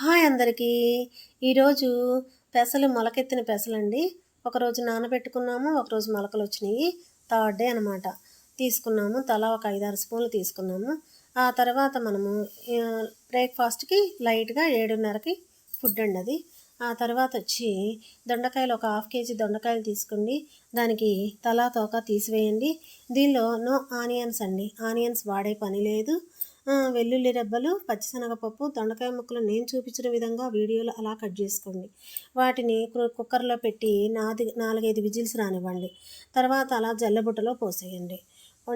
Hi అందరికీ. ఈరోజు పెసలు మొలకెత్తిన పెసలండి. ఒకరోజు నానబెట్టుకున్నాము, ఒకరోజు మొలకలొచ్చినాయి. థర్డ్ డే అనమాట. తీసుకున్నాము. తలా ఒక 5, 6 స్పూన్లు తీసుకున్నాము. ఆ తర్వాత మనము బ్రేక్‌ఫాస్ట్‌కి లైట్‌గా 7:30కి ఫుడ్ అండి అది. ఆ తర్వాత వచ్చి దొండకాయలు ఒక హాఫ్ కేజీ దొండకాయలు తీసుకోండి. దానికి తలా తోక తీసివేయండి. దీనిలో నో ఆనియన్స్ అండి. ఆనియన్స్ వాడే పని లేదు. వెల్లుల్లి రెబ్బలు, పచ్చిశనగపప్పు, దొండకాయ ముక్కలు నేను చూపించిన విధంగా వీడియోలో అలా కట్ చేసుకోండి. వాటిని కుక్కర్లో పెట్టి 4, 5 విజిల్స్ రానివ్వండి. తర్వాత అలా జల్లబుట్టలో పోసేయండి.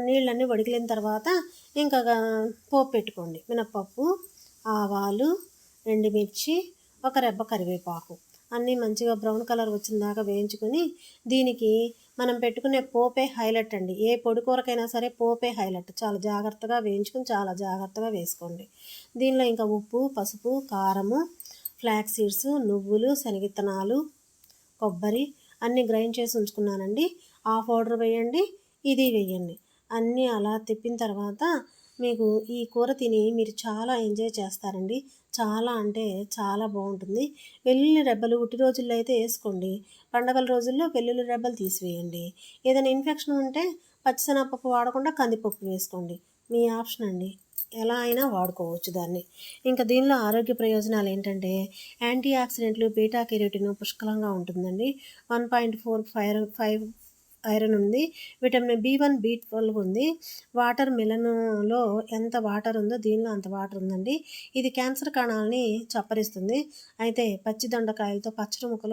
నీళ్ళన్నీ వడికిలిన తర్వాత ఇంకా పోపు పెట్టుకోండి. మినప్పప్పు, ఆవాలు, ఎండుమిర్చి, ఒక రెబ్బ కరివేపాకు అన్నీ మంచిగా బ్రౌన్ కలర్ వచ్చిన దాకా వేయించుకొని దీనికి మనం పెట్టుకునే పోపే హైలైట్ అండి. ఏ పొడి కూరకైనా సరే పోపే హైలైట్. చాలా జాగ్రత్తగా వేయించుకొని చాలా జాగ్రత్తగా వేసుకోండి. దీనిలో ఇంకా ఉప్పు, పసుపు, కారము, ఫ్లాక్స్ సీడ్స్, నువ్వులు, శనగిత్తనాలు, కొబ్బరి అన్నీ గ్రైండ్ చేసి ఉంచుకున్నానండి. ఆ పౌడర్ వేయండి, ఇది వేయండి. అన్నీ అలా తిప్పిన తర్వాత మీకు ఈ కూర తిని మీరు చాలా ఎంజాయ్ చేస్తారండి. చాలా అంటే చాలా బాగుంటుంది. వెల్లుల్లి రెబ్బలు ఉట్టి రోజుల్లో అయితే వేసుకోండి. పండగల రోజుల్లో వెల్లుల్లి రెబ్బలు తీసివేయండి. ఏదైనా ఇన్ఫెక్షన్ ఉంటే పచ్చిశనగపప్పు వాడకుండా కందిపప్పు వేసుకోండి. మీ ఆప్షన్ అండి. ఎలా అయినా వాడుకోవచ్చు దాన్ని. ఇంకా దీనిలో ఆరోగ్య ప్రయోజనాలు ఏంటంటే యాంటీ ఆక్సిడెంట్లు, బీటా కెరోటిన్ పుష్కలంగా ఉంటుందండి. 1.45 ఐరన్ ఉంది. విటమిన్ B1, B12 ఉంది. వాటర్ మిలన్లో ఎంత వాటర్ ఉందో దీనిలో అంత వాటర్ ఉందండి. ఇది క్యాన్సర్ కణాలని చప్పరిస్తుంది. అయితే పచ్చి దొండకాయలతో పచ్చడి ముక్కలు